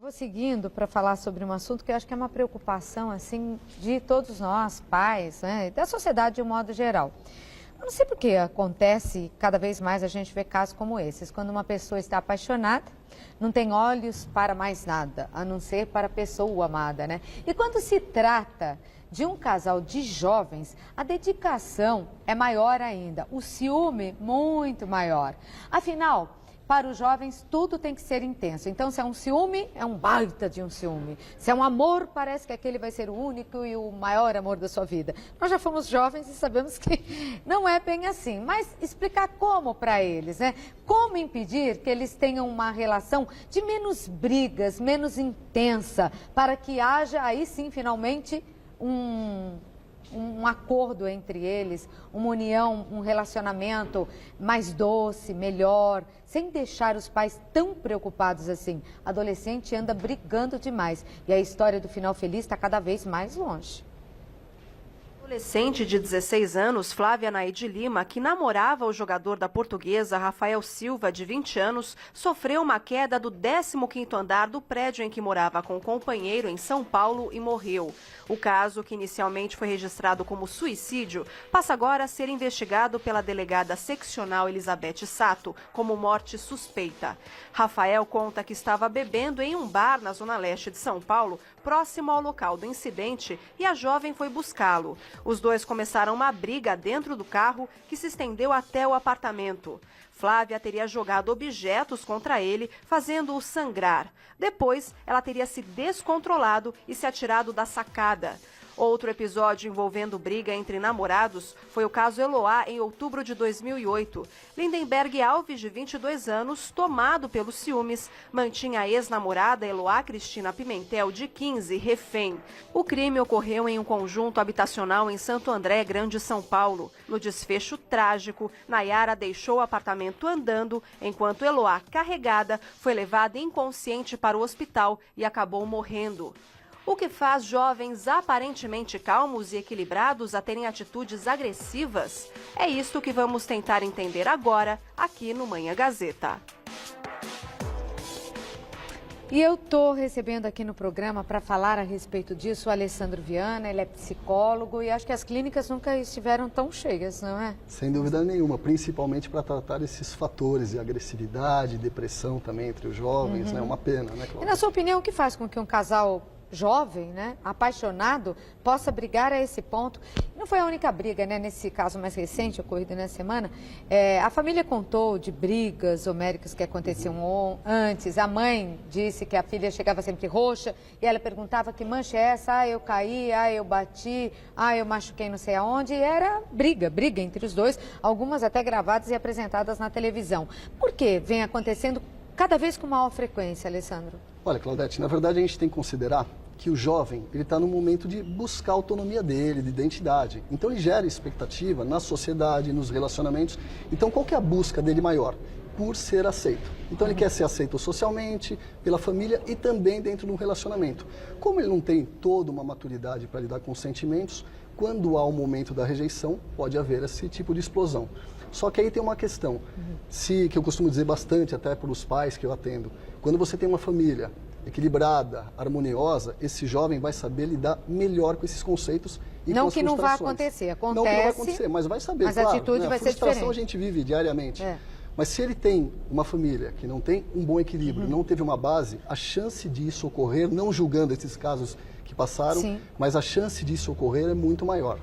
Vou seguindo para falar sobre um assunto que eu acho que é uma preocupação assim de todos nós, pais, né, e da sociedade de um modo geral. Eu não sei por que acontece, cada vez mais a gente vê casos como esses, quando uma pessoa está apaixonada, não tem olhos para mais nada, a não ser para a pessoa amada, né? E quando se trata de um casal de jovens, a dedicação é maior ainda, o ciúme muito maior. Afinal, para os jovens, tudo tem que ser intenso. Então, se é um ciúme, é um baita de um ciúme. Se é um amor, parece que aquele vai ser o único e o maior amor da sua vida. Nós já fomos jovens e sabemos que não é bem assim. Mas explicar como para eles, né? Como impedir que eles tenham uma relação de menos brigas, menos intensa, para que haja aí sim, finalmente, um acordo entre eles, uma união, um relacionamento mais doce, melhor, sem deixar os pais tão preocupados assim. Adolescente anda brigando demais e a história do final feliz está cada vez mais longe. Adolescente de 16 anos, Flávia Naide Lima, que namorava o jogador da Portuguesa, Rafael Silva, de 20 anos, sofreu uma queda do 15º andar do prédio em que morava com o companheiro em São Paulo e morreu. O caso, que inicialmente foi registrado como suicídio, passa agora a ser investigado pela delegada seccional Elizabeth Sato como morte suspeita. Rafael conta que estava bebendo em um bar na zona leste de São Paulo, próximo ao local do incidente, e a jovem foi buscá-lo. Os dois começaram uma briga dentro do carro que se estendeu até o apartamento. Flávia teria jogado objetos contra ele, fazendo-o sangrar. Depois, ela teria se descontrolado e se atirado da sacada. Outro episódio envolvendo briga entre namorados foi o caso Eloá, em outubro de 2008. Lindenberg Alves, de 22 anos, tomado pelos ciúmes, mantinha a ex-namorada Eloá Cristina Pimentel, de 15, refém. O crime ocorreu em um conjunto habitacional em Santo André, Grande São Paulo. No desfecho trágico, Nayara deixou o apartamento andando, enquanto Eloá, carregada, foi levada inconsciente para o hospital e acabou morrendo. O que faz jovens aparentemente calmos e equilibrados a terem atitudes agressivas? É isto que vamos tentar entender agora, aqui no Manhã Gazeta. E eu estou recebendo aqui no programa para falar a respeito disso o Alessandro Viana, ele é psicólogo e acho que as clínicas nunca estiveram tão cheias, não é? Sem dúvida nenhuma, principalmente para tratar esses fatores de agressividade, depressão também entre os jovens, né? Uma pena, né, Cláudia? E na sua opinião, o que faz com que um casal jovem, né, apaixonado, possa brigar a esse ponto? Não foi a única briga, né, nesse caso mais recente, ocorrido nessa semana. A família contou de brigas homéricas que aconteciam antes. A mãe disse que a filha chegava sempre roxa e ela perguntava: que mancha é essa? Ah, eu caí, ah, eu bati, ah, eu machuquei não sei aonde. E era briga entre os dois, algumas até gravadas e apresentadas na televisão. Por que vem acontecendo cada vez com maior frequência, Alessandro? Olha, Claudete, na verdade a gente tem que considerar que o jovem ele está no momento de buscar a autonomia dele, de identidade. Então ele gera expectativa na sociedade, nos relacionamentos. Então qual que é a busca dele maior? Por ser aceito. Então ele quer ser aceito socialmente, pela família e também dentro de um relacionamento. Como ele não tem toda uma maturidade para lidar com os sentimentos, quando há o momento da rejeição, pode haver esse tipo de explosão. Só que aí tem uma questão, que eu costumo dizer bastante até para os pais que eu atendo. Quando você tem uma família equilibrada, harmoniosa, esse jovem vai saber lidar melhor com esses conceitos e não com as que não vai frustrações. acontecer, acontece. Não que não vai acontecer, mas vai saber, mas claro, a atitude né? vai A ser frustração diferente. a gente vive diariamente. Mas se ele tem uma família que não tem um bom equilíbrio, não teve uma base, a chance disso ocorrer, não julgando esses casos que passaram, Sim. mas a chance disso ocorrer é muito maior.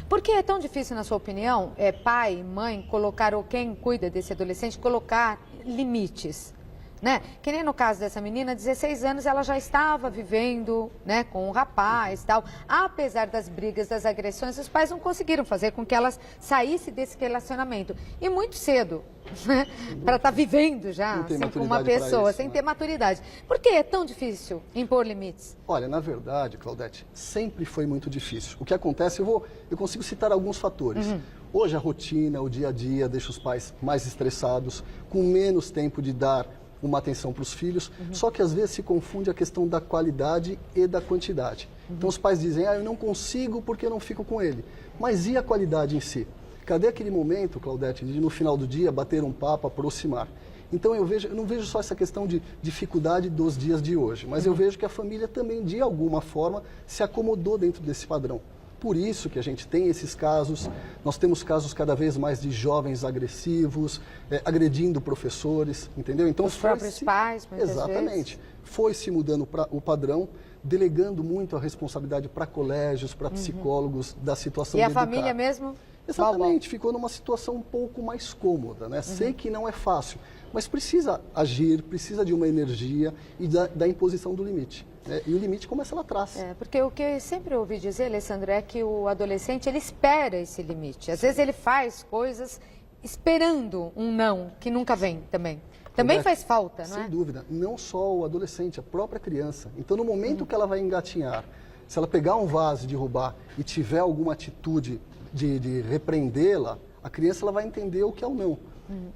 Por que é tão difícil, na sua opinião, pai, mãe, colocar, ou quem cuida desse adolescente, colocar limites? Né? Que nem no caso dessa menina, 16 anos, ela já estava vivendo, né, com um rapaz e tal. Apesar das brigas, das agressões, os pais não conseguiram fazer com que ela saísse desse relacionamento. E muito cedo, né, para estar vivendo já assim, com uma pessoa, sem ter maturidade. Por que é tão difícil impor limites? Olha, na verdade, Claudete, sempre foi muito difícil. O que acontece, eu consigo citar alguns fatores. Hoje a rotina, o dia a dia deixa os pais mais estressados, com menos tempo de dar uma atenção para os filhos, só que às vezes se confunde a questão da qualidade e da quantidade. Então os pais dizem, eu não consigo porque eu não fico com ele. Mas e a qualidade em si? Cadê aquele momento, Claudete, de no final do dia bater um papo, aproximar? Então eu não vejo só essa questão de dificuldade dos dias de hoje, mas eu vejo que a família também, de alguma forma, se acomodou dentro desse padrão. Por isso que a gente tem esses casos, nós temos casos cada vez mais de jovens agressivos, agredindo professores, entendeu? Então, os próprios pais, muitas exatamente. vezes. Foi se mudando o padrão, delegando muito a responsabilidade para colégios, para psicólogos da situação E de a educar. família mesmo? Exatamente, ficou numa situação um pouco mais cômoda, né? Sei que não é fácil, mas precisa agir, precisa de uma energia e da imposição do limite. E o limite começa lá atrás. Porque o que eu sempre ouvi dizer, Alessandro, é que o adolescente, ele espera esse limite. Às vezes ele faz coisas esperando um não, que nunca vem também. Também faz falta, não é? Sem dúvida. Não só o adolescente, a própria criança. Então, no momento que ela vai engatinhar, se ela pegar um vaso e derrubar e tiver alguma atitude de repreendê-la, a criança ela vai entender o que é o não.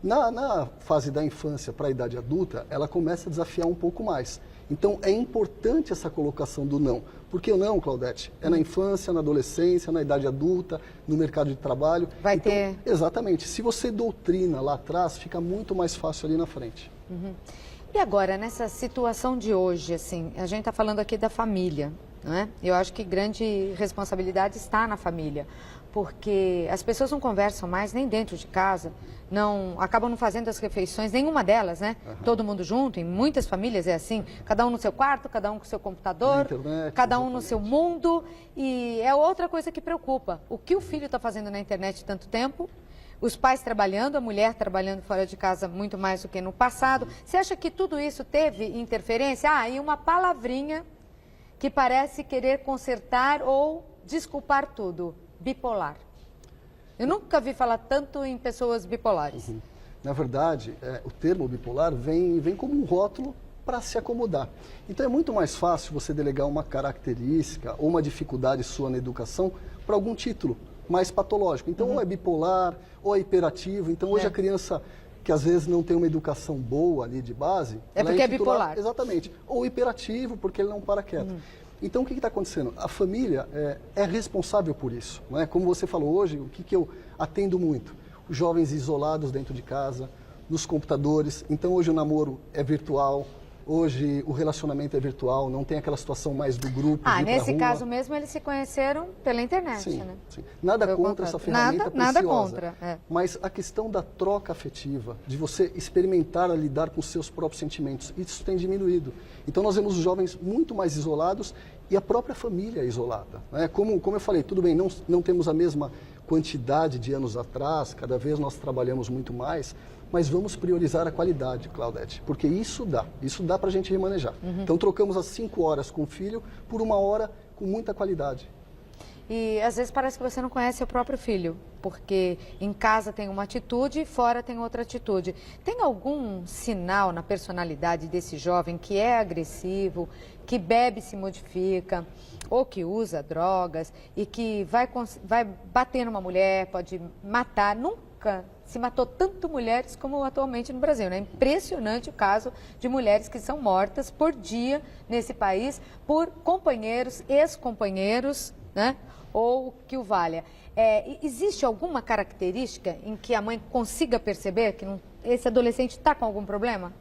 Na fase da infância para a idade adulta, ela começa a desafiar um pouco mais. Então, é importante essa colocação do não. Porque o não, Claudete, é na infância, na adolescência, na idade adulta, no mercado de trabalho. Vai ter... Exatamente. Se você doutrina lá atrás, fica muito mais fácil ali na frente. E agora, nessa situação de hoje, assim, a gente está falando aqui da família, não é? Eu acho que grande responsabilidade está na família, porque as pessoas não conversam mais nem dentro de casa, acabam não fazendo as refeições, nenhuma delas, né? Todo mundo junto, em muitas famílias é assim, cada um no seu quarto, cada um com seu computador, internet, cada um no seu mundo, e é outra coisa que preocupa. O que o filho está fazendo na internet tanto tempo? Os pais trabalhando, a mulher trabalhando fora de casa muito mais do que no passado. Você acha que tudo isso teve interferência? E uma palavrinha que parece querer consertar ou desculpar tudo, bipolar. Eu nunca vi falar tanto em pessoas bipolares. Na verdade, o termo bipolar vem como um rótulo para se acomodar. Então é muito mais fácil você delegar uma característica ou uma dificuldade sua na educação para algum título mais patológico. Então ou é bipolar, ou é hiperativo. Então hoje a criança que às vezes não tem uma educação boa ali de base... Porque é bipolar. Exatamente. Ou hiperativo, porque ele não para quieto. Então, o que está acontecendo? A família é responsável por isso. Não é? Como você falou hoje, o que eu atendo muito? Os jovens isolados dentro de casa, nos computadores. Então, hoje o namoro é virtual, hoje o relacionamento é virtual, não tem aquela situação mais do grupo. Nesse caso mesmo, eles se conheceram pela internet, sim, né? Sim. Nada contra essa ferramenta preciosa. Nada contra. Mas a questão da troca afetiva, de você experimentar a lidar com os seus próprios sentimentos, isso tem diminuído. Então nós vemos os jovens muito mais isolados e a própria família isolada. Né? Como eu falei, tudo bem, não temos a mesma quantidade de anos atrás, cada vez nós trabalhamos muito mais, mas vamos priorizar a qualidade, Claudete, porque isso dá para a gente remanejar. Então trocamos as 5 horas com o filho por 1 hora com muita qualidade. E às vezes parece que você não conhece o próprio filho, porque em casa tem uma atitude e fora tem outra atitude. Tem algum sinal na personalidade desse jovem que é agressivo, que bebe e se modifica, ou que usa drogas e que vai bater numa mulher, pode matar? Nunca se matou tanto mulheres como atualmente no Brasil, né? É impressionante o caso de mulheres que são mortas por dia nesse país por companheiros, ex-companheiros, né? Ou que o valha. Existe alguma característica em que a mãe consiga perceber que esse adolescente está com algum problema?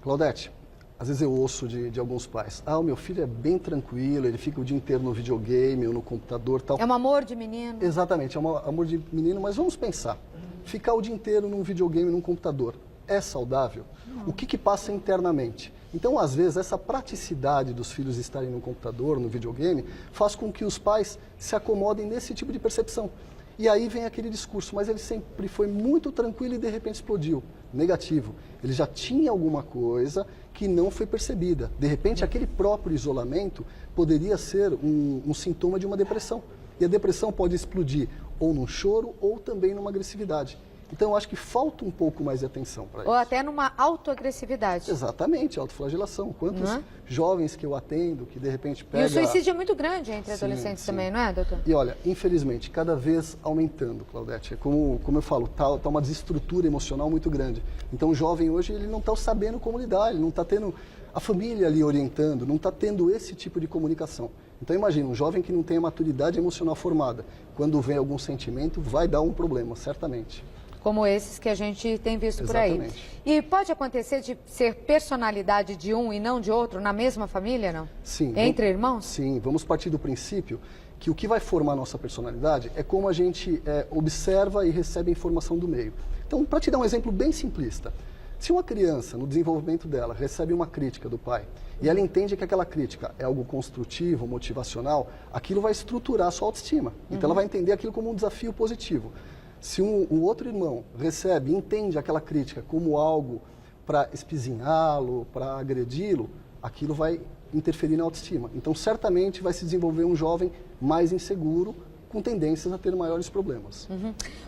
Claudete, às vezes eu ouço de alguns pais, o meu filho é bem tranquilo, ele fica o dia inteiro no videogame ou no computador tal. É um amor de menino? Exatamente, é um amor de menino, mas vamos pensar, ficar o dia inteiro num videogame, num computador, é saudável? O que passa internamente? Então, às vezes, essa praticidade dos filhos estarem no computador, no videogame, faz com que os pais se acomodem nesse tipo de percepção. E aí vem aquele discurso, mas ele sempre foi muito tranquilo e de repente explodiu. Negativo. Ele já tinha alguma coisa que não foi percebida. De repente, aquele próprio isolamento poderia ser um sintoma de uma depressão. E a depressão pode explodir ou num choro ou também numa agressividade. Então, eu acho que falta um pouco mais de atenção para isso. Ou até numa autoagressividade. Exatamente, autoflagelação. Quantos jovens que eu atendo que, de repente, pega... E o suicídio é muito grande entre adolescentes também, não é, doutor? E olha, infelizmente, cada vez aumentando, Claudete. Como eu falo, tá uma desestrutura emocional muito grande. Então, o jovem hoje, ele não está sabendo como lidar, ele não está tendo a família ali orientando, não está tendo esse tipo de comunicação. Então, imagina, um jovem que não tem a maturidade emocional formada, quando vem algum sentimento, vai dar um problema, certamente. como esses que a gente tem visto por aí. Exatamente. E pode acontecer de ser personalidade de um e não de outro na mesma família, não? Sim. Entre irmãos? Sim, vamos partir do princípio que o que vai formar a nossa personalidade é como a gente observa e recebe a informação do meio. Então, para te dar um exemplo bem simplista, se uma criança, no desenvolvimento dela, recebe uma crítica do pai e ela entende que aquela crítica é algo construtivo, motivacional, aquilo vai estruturar a sua autoestima. Então, ela vai entender aquilo como um desafio positivo. Se um outro irmão recebe e entende aquela crítica como algo para espizinhá-lo, para agredi-lo, aquilo vai interferir na autoestima. Então, certamente vai se desenvolver um jovem mais inseguro, com tendências a ter maiores problemas.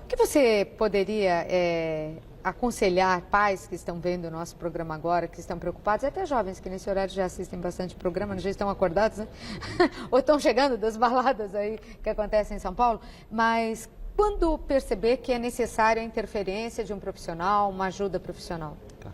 O que você poderia aconselhar pais que estão vendo o nosso programa agora, que estão preocupados, até jovens que nesse horário já assistem bastante programa, já estão acordados, né? Ou estão chegando das baladas aí que acontecem em São Paulo, mas quando perceber que é necessária a interferência de um profissional, uma ajuda profissional? Tá.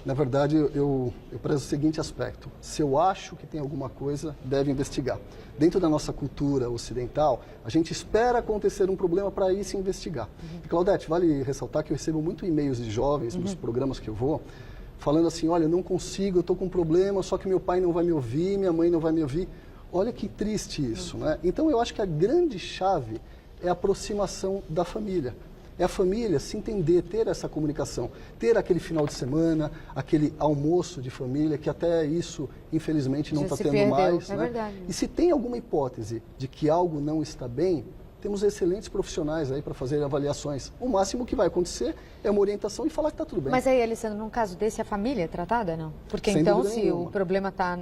Na verdade, eu prezo o seguinte aspecto. Se eu acho que tem alguma coisa, deve investigar. Dentro da nossa cultura ocidental, a gente espera acontecer um problema para ir se investigar. E, Claudete, vale ressaltar que eu recebo muito e-mails de jovens nos programas que eu vou, falando assim, olha, eu não consigo, eu estou com um problema, só que meu pai não vai me ouvir, minha mãe não vai me ouvir. Olha que triste isso, né? Então, eu acho que a grande chave é a aproximação da família. É a família se entender, ter essa comunicação, ter aquele final de semana, aquele almoço de família, que até isso, infelizmente, não está tendo mais. É verdade. E se tem alguma hipótese de que algo não está bem, temos excelentes profissionais aí para fazer avaliações. O máximo que vai acontecer é uma orientação e falar que está tudo bem. Mas aí, Alessandro, num caso desse, a família é tratada, não? Porque Sem então, dúvida se nenhuma. o problema está,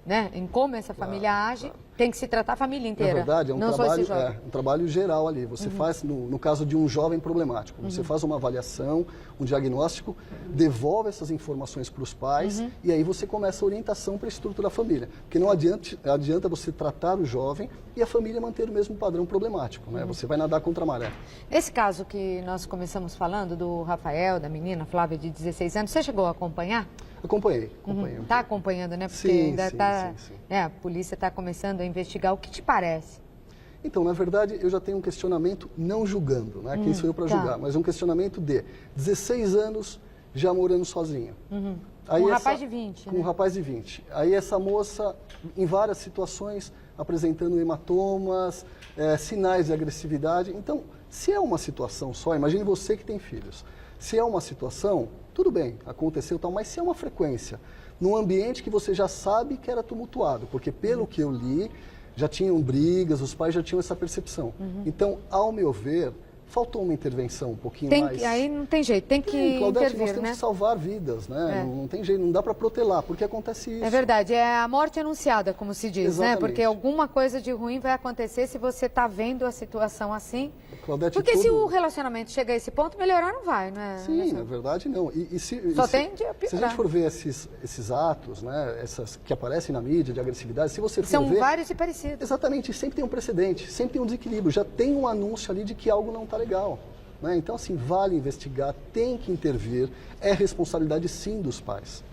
né, em como essa família age, tem que se tratar a família inteira. Na verdade, é um, não só esse trabalho, jovem. um trabalho geral ali. Você faz, no caso de um jovem problemático, você faz uma avaliação, um diagnóstico, devolve essas informações para os pais e aí você começa a orientação para a estrutura da família. Porque não adianta você tratar o jovem e a família manter o mesmo padrão problemático, né? Você vai nadar contra a maré. Esse caso que nós começamos falando, do Rafael, da menina Flávia, de 16 anos, você chegou a acompanhar? Acompanhei. Está acompanhando, né? Porque Sim, ainda sim, está. sim. Né, a polícia está começando a investigar. O que te parece? Então, na verdade, eu já tenho um questionamento, não julgando, né? Quem sou eu para julgar, mas um questionamento de 16 anos já morando sozinho. Aí Um rapaz de 20. Com um rapaz de 20. Aí essa moça, em várias situações, apresentando hematomas, sinais de agressividade. Então, se é uma situação só, imagine você que tem filhos. Se é uma situação, tudo bem, aconteceu tal, mas se é uma frequência, num ambiente que você já sabe que era tumultuado, porque pelo que eu li, já tinham brigas, os pais já tinham essa percepção. Então, ao meu ver, faltou uma intervenção um pouquinho mais... Aí não tem jeito, tem que Claudete, intervir, nós temos né? que salvar vidas, né? Não tem jeito, não dá para protelar, porque acontece isso. É verdade, é a morte anunciada, como se diz, né? Exatamente. Porque alguma coisa de ruim vai acontecer se você está vendo a situação assim. Claudete, Porque se o relacionamento chega a esse ponto, melhorar não vai, não é? Sim, na verdade não. Só tende a se a piorar. gente for ver esses atos, né, essas que aparecem na mídia de agressividade, se você for São ver... vários e parecidos. Exatamente, sempre tem um precedente, sempre tem um desequilíbrio, já tem um anúncio ali de que algo não está legal. Né? Então, assim, vale investigar, tem que intervir, é responsabilidade sim dos pais.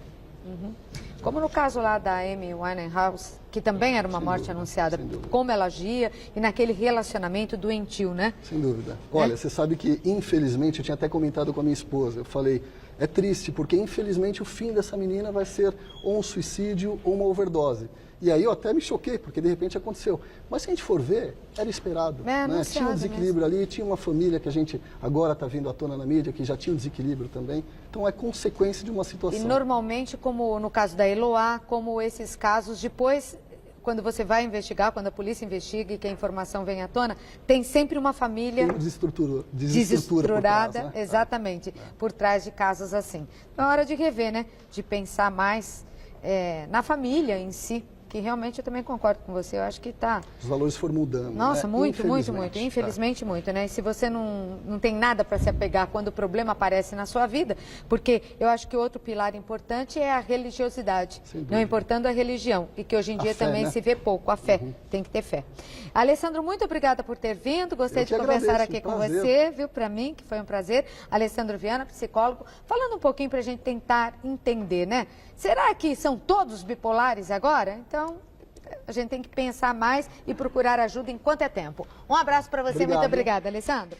Como no caso lá da Amy Winehouse, que também era uma morte anunciada, como ela agia e naquele relacionamento doentio, né? Sem dúvida. Olha, você sabe que, infelizmente, eu tinha até comentado com a minha esposa, eu falei, é triste, porque infelizmente o fim dessa menina vai ser ou um suicídio ou uma overdose. E aí eu até me choquei, porque de repente aconteceu. Mas se a gente for ver, era esperado. Né? Tinha um desequilíbrio ali, tinha uma família que a gente agora está vindo à tona na mídia, que já tinha um desequilíbrio também. Então é consequência de uma situação. E normalmente, como no caso da Eloá, como esses casos, depois, quando você vai investigar, quando a polícia investiga e que a informação vem à tona, tem sempre uma família desestruturada, né? Exatamente, por trás de casos assim. Então é hora de rever, né? De pensar mais na família em si. Que realmente eu também concordo com você, eu acho que está... Os valores foram mudando. Nossa, né? muito, infelizmente muito, né? E se você não tem nada para se apegar quando o problema aparece na sua vida, porque eu acho que outro pilar importante é a religiosidade, não importando a religião, e que hoje em dia fé, também né? se vê pouco, a fé, tem que ter fé. Alessandro, muito obrigada por ter vindo, gostei de conversar aqui com você, viu, para mim, que foi um prazer. Alessandro Viana, psicólogo, falando um pouquinho para a gente tentar entender, né? Será que são todos bipolares agora? Então, a gente tem que pensar mais e procurar ajuda enquanto é tempo. Um abraço para você, muito obrigada, Alessandro.